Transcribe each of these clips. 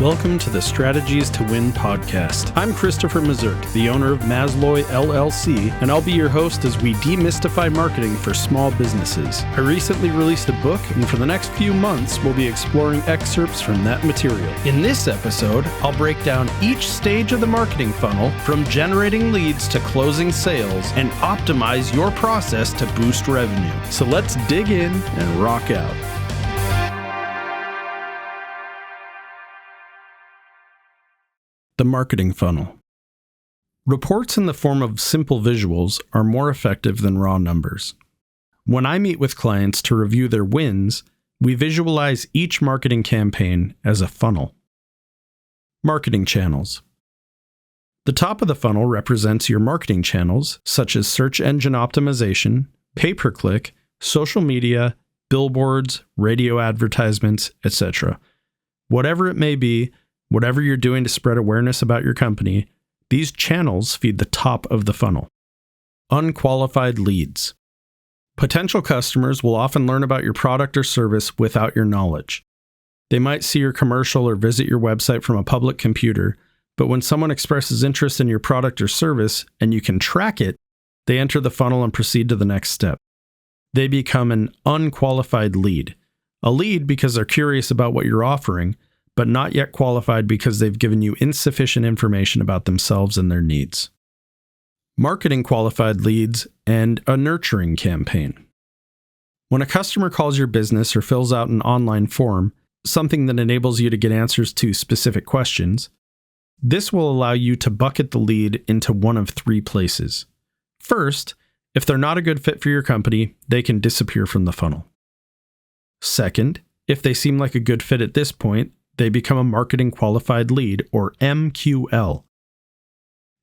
Welcome to the Strategies to Win podcast. I'm Christopher Mazurk, the owner of Mazloy LLC, and I'll be your host as we demystify marketing for small businesses. I recently released a book, and for the next few months, we'll be exploring excerpts from that material. In this episode, I'll break down each stage of the marketing funnel from generating leads to closing sales and optimize your process to boost revenue. So let's dig in and rock out. The marketing funnel. Reports in the form of simple visuals are more effective than raw numbers. When I meet with clients to review their wins, we visualize each marketing campaign as a funnel. Marketing channels. The top of the funnel represents your marketing channels, such as search engine optimization, pay-per-click, social media, billboards, radio advertisements, etc. Whatever it may be, whatever you're doing to spread awareness about your company, these channels feed the top of the funnel. Unqualified leads. Potential customers will often learn about your product or service without your knowledge. They might see your commercial or visit your website from a public computer, but when someone expresses interest in your product or service and you can track it, they enter the funnel and proceed to the next step. They become an unqualified lead. A lead because they're curious about what you're offering, but not yet qualified because they've given you insufficient information about themselves and their needs. Marketing qualified leads and a nurturing campaign. When a customer calls your business or fills out an online form, something that enables you to get answers to specific questions, this will allow you to bucket the lead into one of three places. First, if they're not a good fit for your company, they can disappear from the funnel. Second, if they seem like a good fit at this point, they become a marketing qualified lead, or MQL.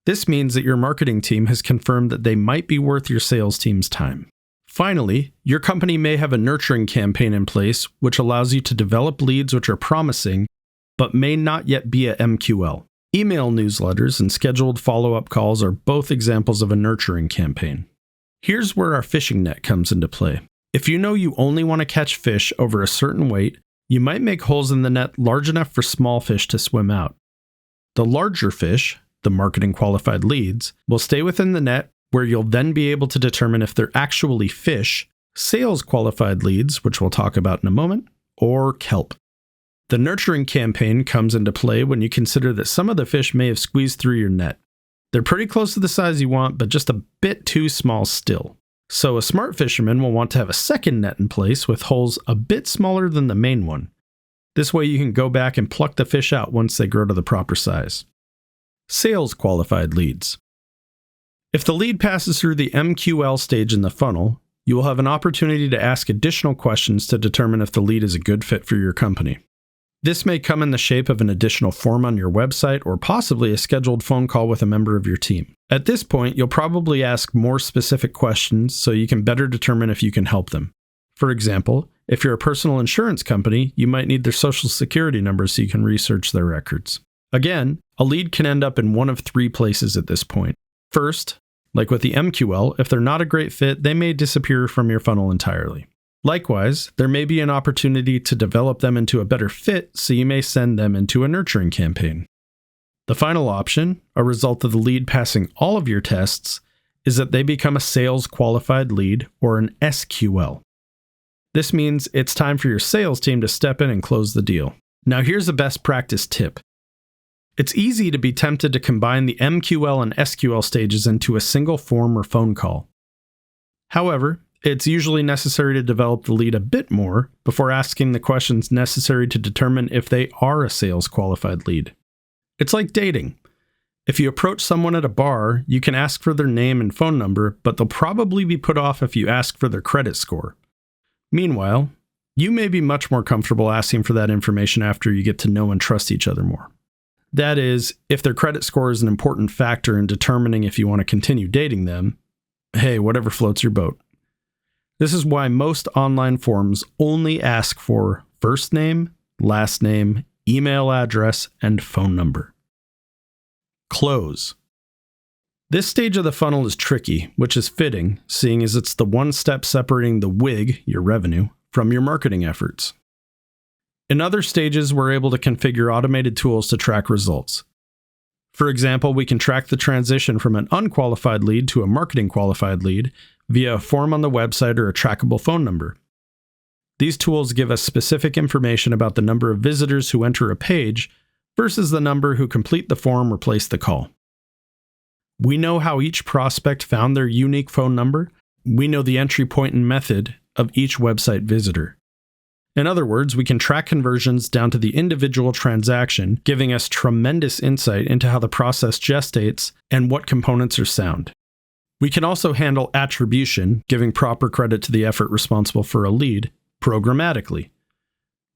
This means that your marketing team has confirmed that they might be worth your sales team's time. Finally, your company may have a nurturing campaign in place, which allows you to develop leads which are promising, but may not yet be a MQL. Email newsletters and scheduled follow-up calls are both examples of a nurturing campaign. Here's where our fishing net comes into play. If you know you only want to catch fish over a certain weight, you might make holes in the net large enough for small fish to swim out. The larger fish, the marketing qualified leads, will stay within the net, where you'll then be able to determine if they're actually fish, sales qualified leads, which we'll talk about in a moment, or kelp. The nurturing campaign comes into play when you consider that some of the fish may have squeezed through your net. They're pretty close to the size you want, but just a bit too small still. So a smart fisherman will want to have a second net in place with holes a bit smaller than the main one. This way you can go back and pluck the fish out once they grow to the proper size. Sales qualified leads. If the lead passes through the MQL stage in the funnel, you will have an opportunity to ask additional questions to determine if the lead is a good fit for your company. This may come in the shape of an additional form on your website or possibly a scheduled phone call with a member of your team. At this point, you'll probably ask more specific questions so you can better determine if you can help them. For example, if you're a personal insurance company, you might need their social security number so you can research their records. Again, a lead can end up in one of three places at this point. First, like with the MQL, if they're not a great fit, they may disappear from your funnel entirely. Likewise, there may be an opportunity to develop them into a better fit, so you may send them into a nurturing campaign. The final option, a result of the lead passing all of your tests, is that they become a sales qualified lead, or an SQL. This means it's time for your sales team to step in and close the deal. Now here's a best practice tip. It's easy to be tempted to combine the MQL and SQL stages into a single form or phone call. However, it's usually necessary to develop the lead a bit more before asking the questions necessary to determine if they are a sales qualified lead. It's like dating. If you approach someone at a bar, you can ask for their name and phone number, but they'll probably be put off if you ask for their credit score. Meanwhile, you may be much more comfortable asking for that information after you get to know and trust each other more. That is, if their credit score is an important factor in determining if you want to continue dating them, hey, whatever floats your boat. This is why most online forums only ask for first name, last name, email address, and phone number. Close. This stage of the funnel is tricky, which is fitting, seeing as it's the one step separating the WIG, your revenue, from your marketing efforts. In other stages, we're able to configure automated tools to track results. For example, we can track the transition from an unqualified lead to a marketing qualified lead via a form on the website or a trackable phone number. These tools give us specific information about the number of visitors who enter a page versus the number who complete the form or place the call. We know how each prospect found their unique phone number. We know the entry point and method of each website visitor. In other words, we can track conversions down to the individual transaction, giving us tremendous insight into how the process gestates and what components are sound. We can also handle attribution, giving proper credit to the effort responsible for a lead, programmatically.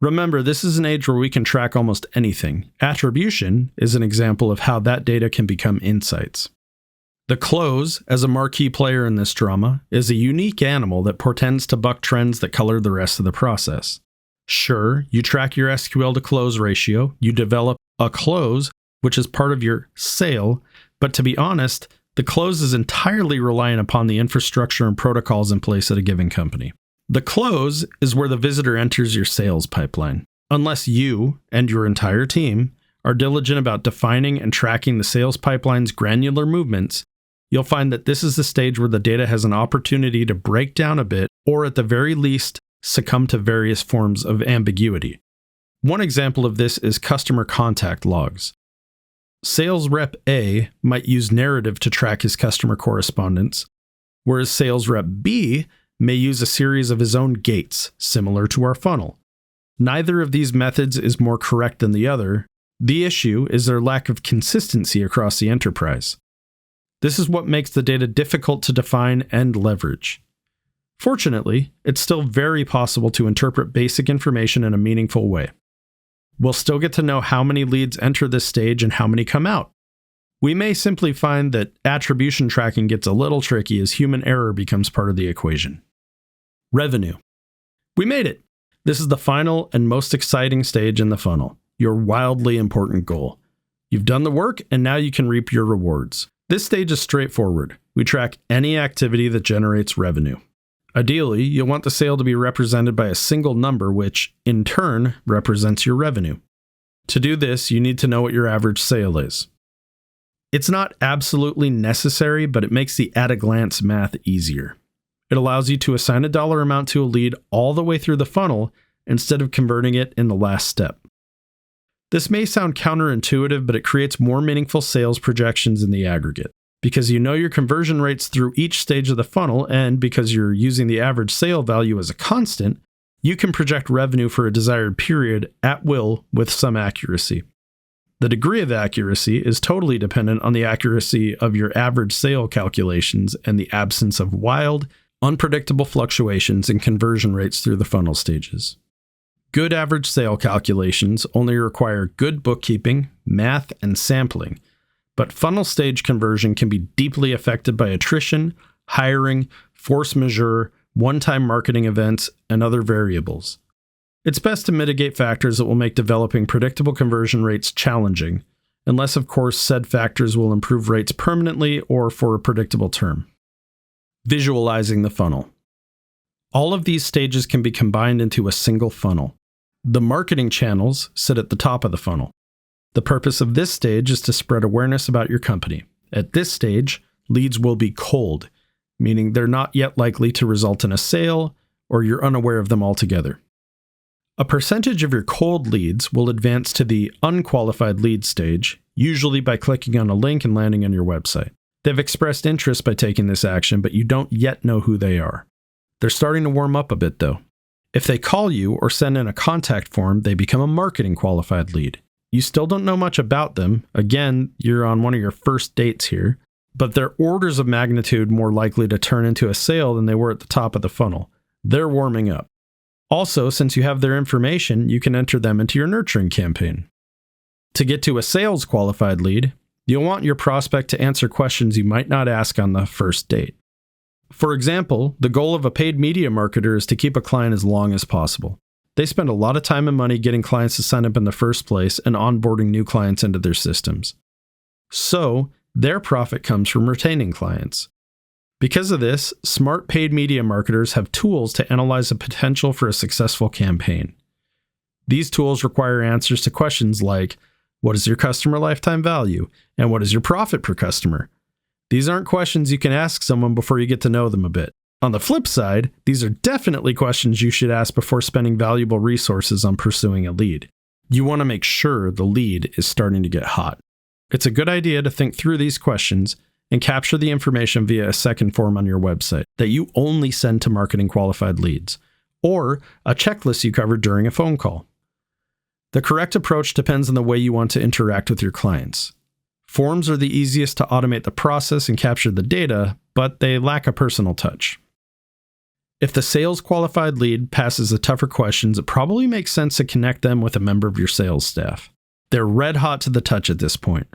Remember, this is an age where we can track almost anything. Attribution is an example of how that data can become insights. The close, as a marquee player in this drama, is a unique animal that portends to buck trends that color the rest of the process. Sure, you track your SQL to close ratio, you develop a close, which is part of your sale, but to be honest, the close is entirely reliant upon the infrastructure and protocols in place at a given company. The close is where the visitor enters your sales pipeline. Unless you and your entire team are diligent about defining and tracking the sales pipeline's granular movements, you'll find that this is the stage where the data has an opportunity to break down a bit, or at the very least, succumb to various forms of ambiguity. One example of this is customer contact logs. Sales rep A might use narrative to track his customer correspondence, whereas sales rep B may use a series of his own gates, similar to our funnel. Neither of these methods is more correct than the other. The issue is their lack of consistency across the enterprise. This is what makes the data difficult to define and leverage. Fortunately, it's still very possible to interpret basic information in a meaningful way. We'll still get to know how many leads enter this stage and how many come out. We may simply find that attribution tracking gets a little tricky as human error becomes part of the equation. Revenue. We made it. This is the final and most exciting stage in the funnel, your wildly important goal. You've done the work and now you can reap your rewards. This stage is straightforward. We track any activity that generates revenue. Ideally, you'll want the sale to be represented by a single number, which, in turn, represents your revenue. To do this, you need to know what your average sale is. It's not absolutely necessary, but it makes the at-a-glance math easier. It allows you to assign a dollar amount to a lead all the way through the funnel instead of converting it in the last step. This may sound counterintuitive, but it creates more meaningful sales projections in the aggregate. Because you know your conversion rates through each stage of the funnel, and because you're using the average sale value as a constant, you can project revenue for a desired period at will with some accuracy. The degree of accuracy is totally dependent on the accuracy of your average sale calculations and the absence of wild, unpredictable fluctuations in conversion rates through the funnel stages. Good average sale calculations only require good bookkeeping, math, and sampling. But funnel stage conversion can be deeply affected by attrition, hiring, force majeure, one-time marketing events, and other variables. It's best to mitigate factors that will make developing predictable conversion rates challenging, unless of course said factors will improve rates permanently or for a predictable term. Visualizing the funnel. All of these stages can be combined into a single funnel. The marketing channels sit at the top of the funnel. The purpose of this stage is to spread awareness about your company. At this stage, leads will be cold, meaning they're not yet likely to result in a sale, or you're unaware of them altogether. A percentage of your cold leads will advance to the unqualified lead stage, usually by clicking on a link and landing on your website. They've expressed interest by taking this action, but you don't yet know who they are. They're starting to warm up a bit though. If they call you or send in a contact form, they become a marketing qualified lead. You still don't know much about them. Again, you're on one of your first dates here, but they're orders of magnitude more likely to turn into a sale than they were at the top of the funnel. They're warming up. Also, since you have their information, you can enter them into your nurturing campaign. To get to a sales qualified lead, you'll want your prospect to answer questions you might not ask on the first date. For example, the goal of a paid media marketer is to keep a client as long as possible. They spend a lot of time and money getting clients to sign up in the first place and onboarding new clients into their systems. So, their profit comes from retaining clients. Because of this, smart paid media marketers have tools to analyze the potential for a successful campaign. These tools require answers to questions like, what is your customer lifetime value? And what is your profit per customer? These aren't questions you can ask someone before you get to know them a bit. On the flip side, these are definitely questions you should ask before spending valuable resources on pursuing a lead. You want to make sure the lead is starting to get hot. It's a good idea to think through these questions and capture the information via a second form on your website that you only send to marketing qualified leads, or a checklist you covered during a phone call. The correct approach depends on the way you want to interact with your clients. Forms are the easiest to automate the process and capture the data, but they lack a personal touch. If the sales qualified lead passes the tougher questions, it probably makes sense to connect them with a member of your sales staff. They're red hot to the touch at this point.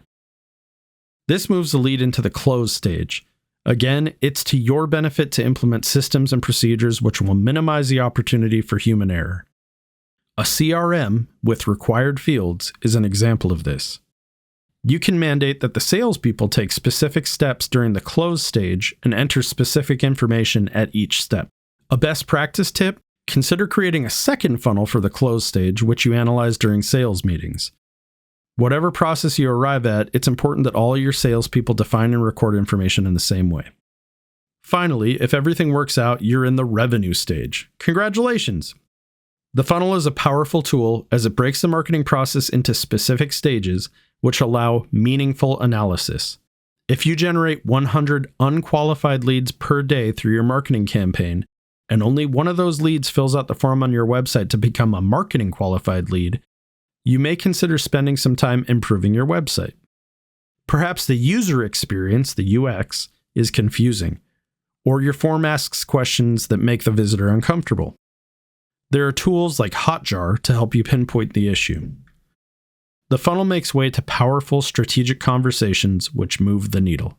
This moves the lead into the close stage. Again, it's to your benefit to implement systems and procedures which will minimize the opportunity for human error. A CRM with required fields is an example of this. You can mandate that the salespeople take specific steps during the close stage and enter specific information at each step. A best practice tip: consider creating a second funnel for the close stage, which you analyze during sales meetings. Whatever process you arrive at, it's important that all your salespeople define and record information in the same way. Finally, if everything works out, you're in the revenue stage. Congratulations! The funnel is a powerful tool as it breaks the marketing process into specific stages, which allow meaningful analysis. If you generate 100 unqualified leads per day through your marketing campaign, and only one of those leads fills out the form on your website to become a marketing qualified lead, you may consider spending some time improving your website. Perhaps the user experience, the UX, is confusing, or your form asks questions that make the visitor uncomfortable. There are tools like Hotjar to help you pinpoint the issue. The funnel makes way to powerful strategic conversations which move the needle.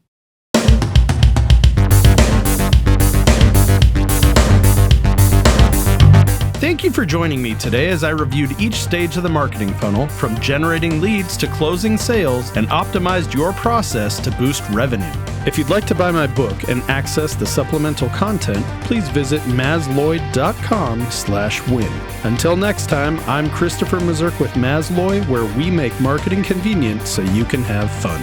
Thank you for joining me today as I reviewed each stage of the marketing funnel, from generating leads to closing sales, and optimized your process to boost revenue. If you'd like to buy my book and access the supplemental content, please visit mazloy.com/win. Until next time, I'm Christopher Mazurk with Mazloy, where we make marketing convenient so you can have fun.